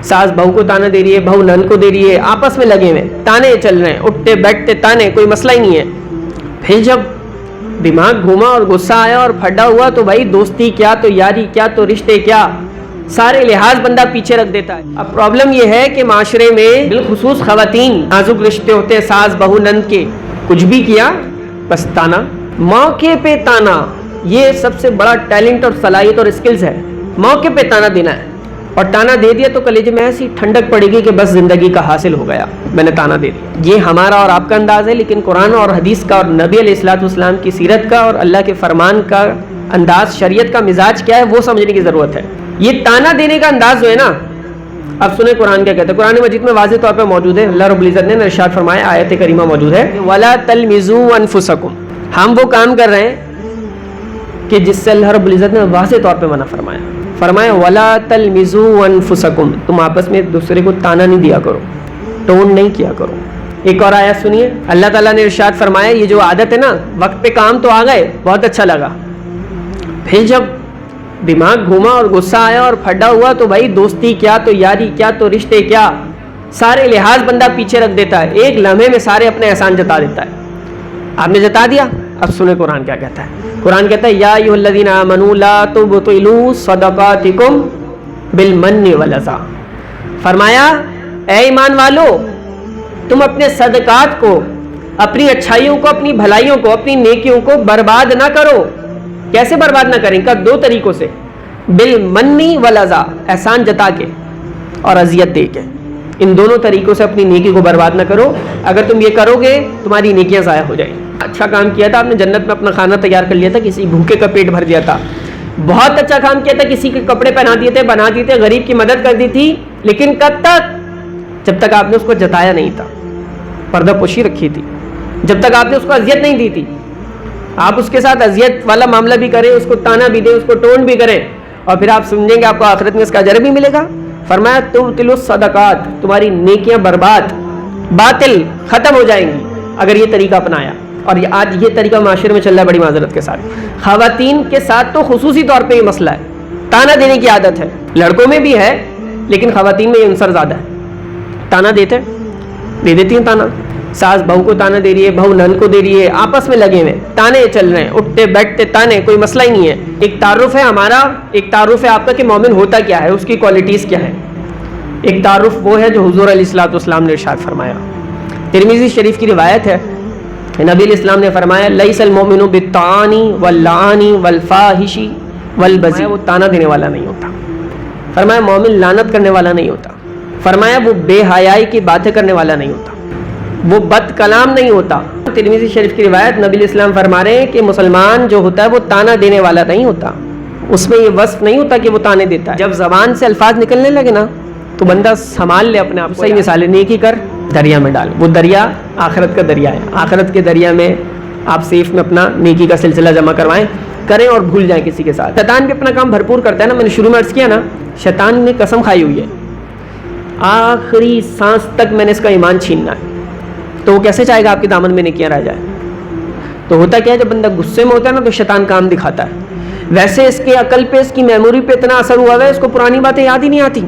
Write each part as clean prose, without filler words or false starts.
सास बहू को ताना दे रही है, बहू नंद को दे रही है, आपस में लगे हुए ताने चल रहे हैं, उठते बैठते ताने, कोई मसला ही नहीं है। फिर जब दिमाग घूमा और गुस्सा आया और फटा हुआ तो भाई दोस्ती क्या, तो यारी क्या, तो रिश्ते क्या, सारे लिहाज बंदा पीछे रख देता है। अब प्रॉब्लम यह है कि माशरे में बिलखुसूस खवातीन, नाजुक रिश्ते होते हैं सास बहू नंद के, कुछ भी किया बस ताना, मौके पे ताना। ये सबसे बड़ा टैलेंट और सलाहियत और स्किल्स है, मौके पे ताना देना है। और ताना दे दिया तो कलेजे में ऐसी ठंडक पड़ेगी कि बस जिंदगी का हासिल हो गया, मैंने ताना दे दिया। ये हमारा और आपका अंदाज है, लेकिन कुरान और हदीस का और नबी अलैहिस्सलाम की सीरत का और अल्लाह के फरमान का अंदाज, शरीयत का मिजाज क्या है वो समझने की ज़रूरत है। ये ताना देने का अंदाज जो है ना, अब सुने कुरान क्या कहता है। कुरान मजीद में वाज़ेह तौर पर मौजूद है, अल्लाह रब्बुल इज़्ज़त ने इरशाद फरमाया, आयत करीमा मौजूद है, वला तलमिज़ू अनफुसकुम। हम वो काम कर रहे हैं कि जिससे अल्लाह रब्बुल इज़्ज़त ने वाज़ेह तौर पे मना फरमाया वला तलमिज़ू अनफुसकुम, तुम आपस में एक दूसरे को ताना नहीं दिया करो, टोन नहीं किया करो। एक और आयत सुनिए, अल्लाह ताला ने इरशाद फरमाया, ये जो आदत है ना, वक्त पे काम तो आ गए, बहुत अच्छा लगा, फिर जब दिमाग घूमा और गुस्सा आया और फटा हुआ तो भाई दोस्ती क्या, तो यारी क्या, तो रिश्ते क्या, सारे लिहाज बंदा पीछे रख देता है, एक लम्हे में सारे अपने एहसान जता देता है। आपने जता दिया, अब सुने कुरान क्या कहता है। कुरान कहता है, या अय्युहल्लज़ीना आमनू ला तुबतिलू सदक़ातिकुम बिलमन्नि वलज़ा। फरमाया, ए ईमान वालो, तुम अपने सदकात को, अपनी अच्छाइयों को, अपनी भलाइयों को, अपनी नेकियों को बर्बाद ना करो। कैसे बर्बाद ना करें? का दो तरीकों से, बिलमन्नि वलज़ा, एहसान जता के और अजियत दे के, इन दोनों तरीकों से अपनी नेकी को बर्बाद ना करो। अगर तुम ये करोगे तुम्हारी नेकियां ज़ाया हो जाएंगी। अच्छा काम किया था आपने, जन्नत में अपना खाना तैयार कर लिया था, किसी भूखे का पेट भर दिया था। बहुत अच्छा काम किया था, किसी के कपड़े पहना दिए थे, बना दिए थे, गरीब की मदद कर दी थी, लेकिन कब तक? जब तक आपने उसको जताया नहीं था, पर्दापोशी रखी थी, जब तक आपने उसको अजियत नहीं दी थी। आप उसके साथ अजियत वाला मामला भी करें, उसको ताना भी दें, उसको टोन भी करें, और फिर आप समझेंगे आपको आखिरत में इसका अजर भी मिलेगा। फरमाया, तुबतिलु सदकात, तुम्हारी नेकियां बर्बाद, बातिल, खत्म हो जाएंगी अगर ये तरीका अपनाया। और आज ये तरीका माशरे में चल रहा है बड़ी माजरत के साथ। खवातीन के साथ तो खुसूसी तौर पे ये मसला है, ताना देने की आदत है, लड़कों में भी है लेकिन खवातीन में ये अंसर ज़्यादा है। ताना दे देती हैं ताना, सास बहू को ताना दे रही है, बहू नंद को दे रही है, आपस में लगे हुए ताने चल रहे हैं, उठते बैठते ताने, कोई मसला ही नहीं है। एक तारुफ है हमारा, एक तारुफ है आपका कि मोमिन होता क्या है, उसकी क्वालिटीज़ क्या है। एक तारुफ वो है जो हुजूर अलैहिस्सलाम ने इरशाद फरमाया। तिरमिज़ी शरीफ की रिवायत है, नबी अलैहिस्सलाम ने फरमाया, लैसल मोमिनु बित्तानी वल्लानी वल्फाहिशी वल्बज़ी, वो ताना देने वाला नहीं होता। फरमाया मोमिन लानत करने वाला नहीं होता। फरमाया वो बेहयाई की बातें करने वाला नहीं होता, वो बद कलाम नहीं होता। तिरमिज़ी शरीफ की रिवायत, नबी अलैहिस्सलाम फरमा रहे हैं कि मुसलमान जो होता है वो ताना देने वाला नहीं होता, उसमें ये वस्फ नहीं होता कि वो ताने देता है। जब ज़बान से अल्फाज निकलने लगे ना तो बंदा संभाल ले अपने आप। सही मिसाल है, नेकी कर, दरिया में डाल, वो दरिया आखिरत का दरिया है। आखिरत के दरिया में आप सेफ में अपना नेकी का सिलसिला जमा करवाएं, करें और भूल जाएं किसी के साथ। शैतान भी अपना काम भरपूर करता है ना, मैंने शुरू में अर्ज़ किया ना, शैतान ने कसम खाई हुई है आखिरी सांस तक मैंने इसका ईमान छीनना है, तो वो कैसे चाहेगा आपके दामन में नेकियां रह जाए। तो होता क्या है, जब बंदा गुस्से में होता है ना तो शैतान काम दिखाता है। वैसे इसके अकल पे, इसकी मेमोरी पे इतना असर हुआ है, इसको पुरानी बातें याद ही नहीं आती,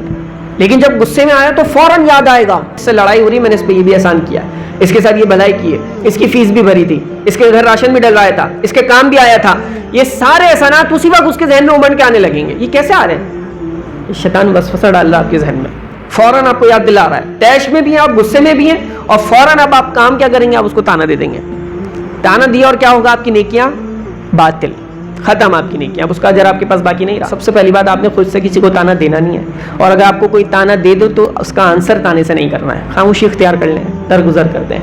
लेकिन जब गुस्से में आया तो फौरन याद आएगा, इससे लड़ाई हो रही, मैंने इस पर ये भी एहसान किया, इसके साथ ये भलाई की है, इसकी फीस भी भरी थी, इसके घर राशन भी डलवाया था, इसके काम भी आया था। ये सारे एहसानात उसी वक्त उसके जहन में उमड़ के आने लगेंगे। ये कैसे आ रहे हैं? शैतान वसवसा डाल रहा है आपके जहन में, फौरन आपको याद दिला रहा है। तैश में भी हैं आप, गुस्से में भी हैं, और फौरन अब आप काम क्या करेंगे, आप उसको ताना दे देंगे। ताना दिया और क्या होगा, आपकी नेकियां बातिल, खत्म आपकी नेकियां, अब उसका अजर आपके पास बाकी नहीं रहा। सबसे पहली बात, आपने खुद से किसी को ताना देना नहीं है, और अगर आपको कोई ताना दे दो तो उसका आंसर ताने से नहीं करना है, खामोशी इख्तियार कर लें, दरगुजर कर दें।